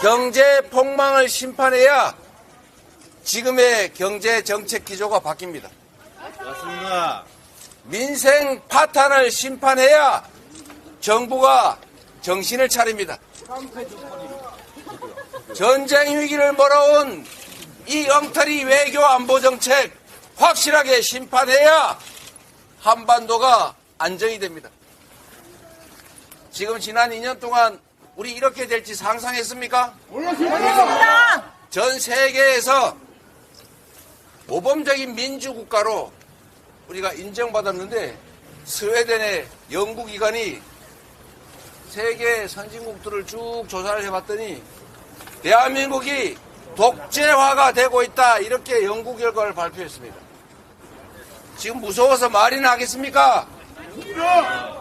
경제 폭망을 심판해야 지금의 경제 정책 기조가 바뀝니다. 맞습니다. 민생 파탄을 심판해야 정부가 정신을 차립니다. 전쟁 위기를 몰아온 이 엉터리 외교 안보 정책 확실하게 심판해야 한반도가 안정이 됩니다. 지금 지난 2년 동안 우리 이렇게 될지 상상했습니까? 몰랐습니다. 전 세계에서 모범적인 민주국가로 우리가 인정받았는데 스웨덴의 연구기관이 세계 선진국들을 쭉 조사를 해봤더니 대한민국이 독재화가 되고 있다, 이렇게 연구 결과를 발표했습니다. 지금 무서워서 말이나 하겠습니까?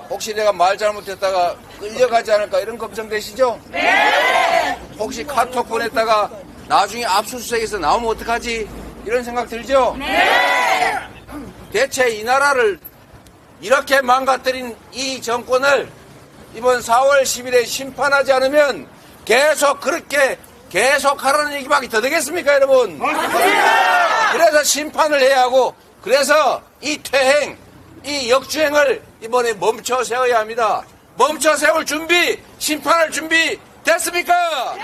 혹시 내가 말 잘못했다가 끌려가지 않을까 이런 걱정되시죠? 네. 혹시 카톡 보냈다가 나중에 압수수색에서 나오면 어떡하지? 이런 생각 들죠? 네. 대체 이 나라를 이렇게 망가뜨린 이 정권을 이번 4월 10일에 심판하지 않으면 계속 그렇게 계속 하라는 얘기밖에 더 되겠습니까, 여러분? 맞습니다. 그래서 심판을 해야 하고, 그래서 이 퇴행, 이 역주행을 이번에 멈춰 세워야 합니다. 멈춰 세울 준비, 심판할 준비 됐습니까?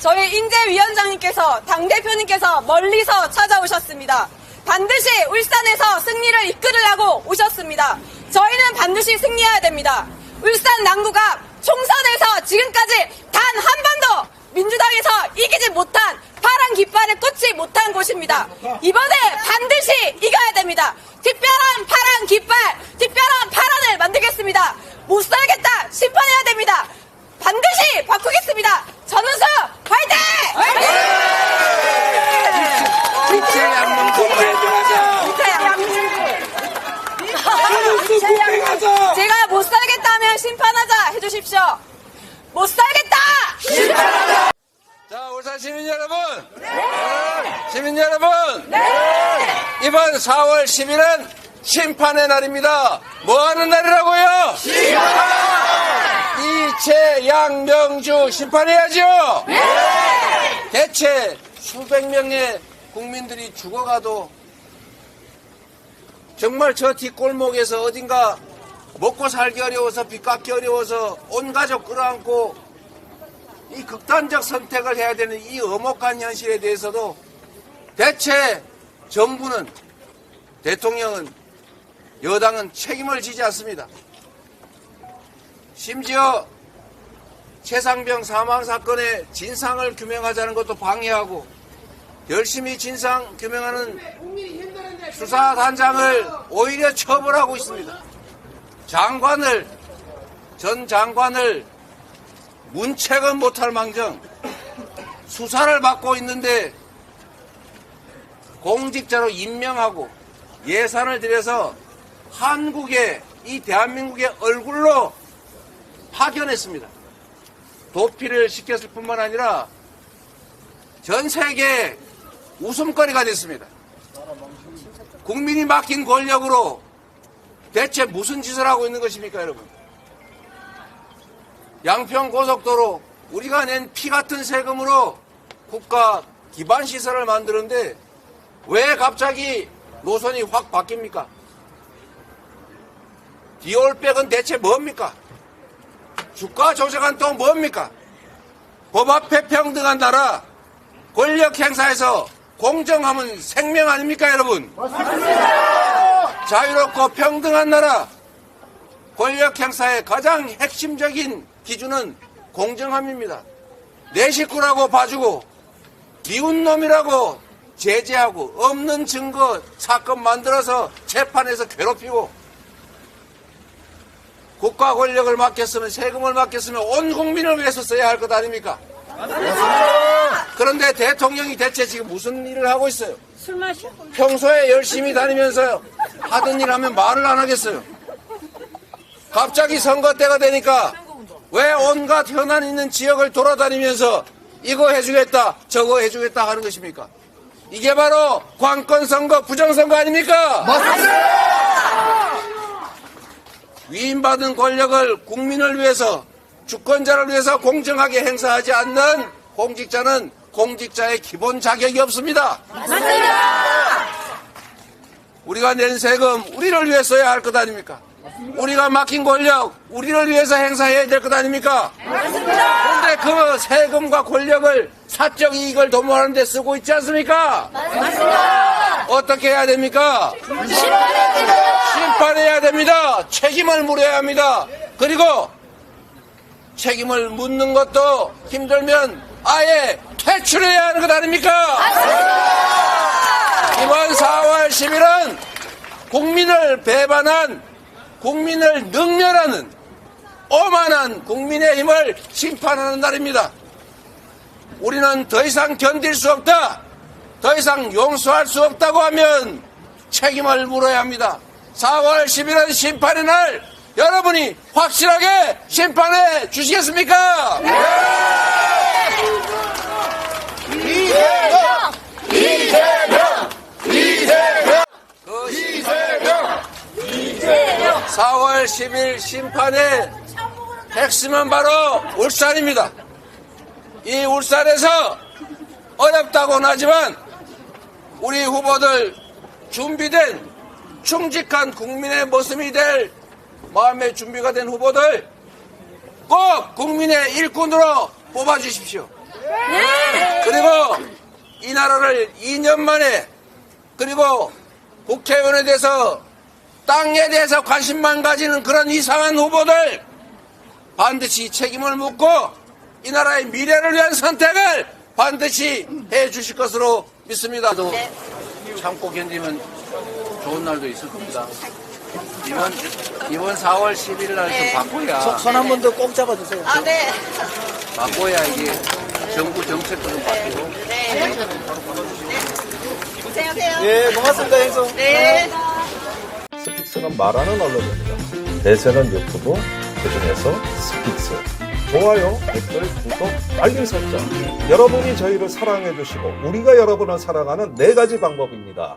저희 인재위원장님께서, 당대표님께서 멀리서 찾아오셨습니다. 반드시 울산에서 승리를 이끌으려고 오셨습니다. 저희는 반드시 승리해야 됩니다. 울산 남구가 총선에서 지금까지 단 한 번도 민주당에서 이기지 못한 파란 깃발을 꽂지 못한 곳입니다. 이번에 반드시 이겨야 됩니다. 특별한 파란 깃발, 특별한 파란을 만들겠습니다. 못 살겠다, 심판해야 됩니다. 반드시 바꾸겠습니다. 전우수 화이팅! 국제 양민국 화이팅! 제가 못 살겠다면 심판하자 해주십시오. 못 살겠다! 심판하자! 자, 울산 시민 여러분! 시민 여러분! 이번 4월 10일은 심판의 날입니다. 뭐 하는 날이라고요? 이채양명주 심판해야죠? 대체 수백 명의 국민들이 죽어가도 정말 저 뒷골목에서 어딘가 먹고 살기 어려워서 빚 갚기 어려워서 온 가족 끌어안고 이 극단적 선택을 해야 되는 이 엄혹한 현실에 대해서도 대체 정부는, 대통령은, 여당은 책임을 지지 않습니다. 심지어 최상병 사망 사건의 진상을 규명하자는 것도 방해하고 열심히 진상 규명하는 수사단장을 오히려 처벌하고 있습니다. 전 장관을 문책은 못할 망정 수사를 받고 있는데 공직자로 임명하고 예산을 들여서 한국의, 이 대한민국의 얼굴로 파견했습니다. 도피를 시켰을 뿐만 아니라 전 세계 웃음거리가 됐습니다. 국민이 맡긴 권력으로 대체 무슨 짓을 하고 있는 것입니까, 여러분? 양평고속도로 우리가 낸 피 같은 세금으로 국가 기반시설을 만드는데 왜 갑자기 노선이 확 바뀝니까? 디올백은 대체 뭡니까? 주가 조작은 또 뭡니까? 법 앞에 평등한 나라, 권력 행사에서 공정함은 생명 아닙니까, 여러분? 맞습니다. 자유롭고 평등한 나라, 권력 행사의 가장 핵심적인 기준은 공정함입니다. 내 식구라고 봐주고 미운 놈이라고 제재하고 없는 증거 사건 만들어서 재판에서 괴롭히고 국가 권력을 맡겼으면, 세금을 맡겼으면 온 국민을 위해서 써야 할 것 아닙니까? 맞습니다. 그런데 대통령이 대체 지금 무슨 일을 하고 있어요? 술 마셔. 평소에 열심히 다니면서 하던 일 하면 말을 안 하겠어요. 갑자기 선거 때가 되니까 왜 온갖 현안 있는 지역을 돌아다니면서 이거 해주겠다, 저거 해주겠다 하는 것입니까? 이게 바로 관건선거, 부정선거 아닙니까? 맞습니다. 위임받은 권력을 국민을 위해서, 주권자를 위해서 공정하게 행사하지 않는 공직자는 공직자의 기본 자격이 없습니다. 맞습니다. 우리가 낸 세금 우리를 위해 써야 할 것 아닙니까? 우리가 맡긴 권력 우리를 위해서 행사해야 될 것 아닙니까? 맞습니다. 그런데 그 세금과 권력을 사적 이익을 도모하는 데 쓰고 있지 않습니까? 맞습니다. 어떻게 해야 됩니까? 심판해야 됩니다. 심판해야 됩니다. 책임을 물어야 합니다. 그리고 책임을 묻는 것도 힘들면 아예 퇴출해야 하는 것 아닙니까? 이번 4월 10일은 국민을 배반한, 국민을 능멸하는 오만한 국민의힘을 심판하는 날입니다. 우리는 더 이상 견딜 수 없다, 더 이상 용서할 수 없다고 하면 책임을 물어야 합니다. 4월 10일은 심판의 날, 여러분이 확실하게 심판해 주시겠습니까? 이재명! 이재명! 이재명! 그 이재명! 4월 10일 심판의 핵심은 바로 울산입니다. 이 울산에서 어렵다고는 하지만 우리 후보들 준비된 충직한 국민의 모습이 될 마음의 준비가 된 후보들 꼭 국민의 일꾼으로 뽑아주십시오. 그리고 이 나라를 2년 만에, 그리고 국회의원에 대해서 땅에 대해서 관심만 가지는 그런 이상한 후보들 반드시 책임을 묻고 이 나라의 미래를 위한 선택을 반드시 해 주실 것으로 믿습니다. 또 참고 견디면 좋은 날도 있을 겁니다. 이번 4월 10일 날 좀 바꿔야, 손 한 번 더 꼭 잡아주세요. 아, 네. 바꿔야 이게 정부 정책도 좀 바뀌고. 고생하세요. 예, 고맙습니다, 행성. 네. 스픽스는 말하는 언론입니다. 대세는 유튜브, 그중에서 스픽스. 좋아요, 댓글, 구독, 알림 설정. 여러분이 저희를 사랑해 주시고 우리가 여러분을 사랑하는 4가지 방법입니다.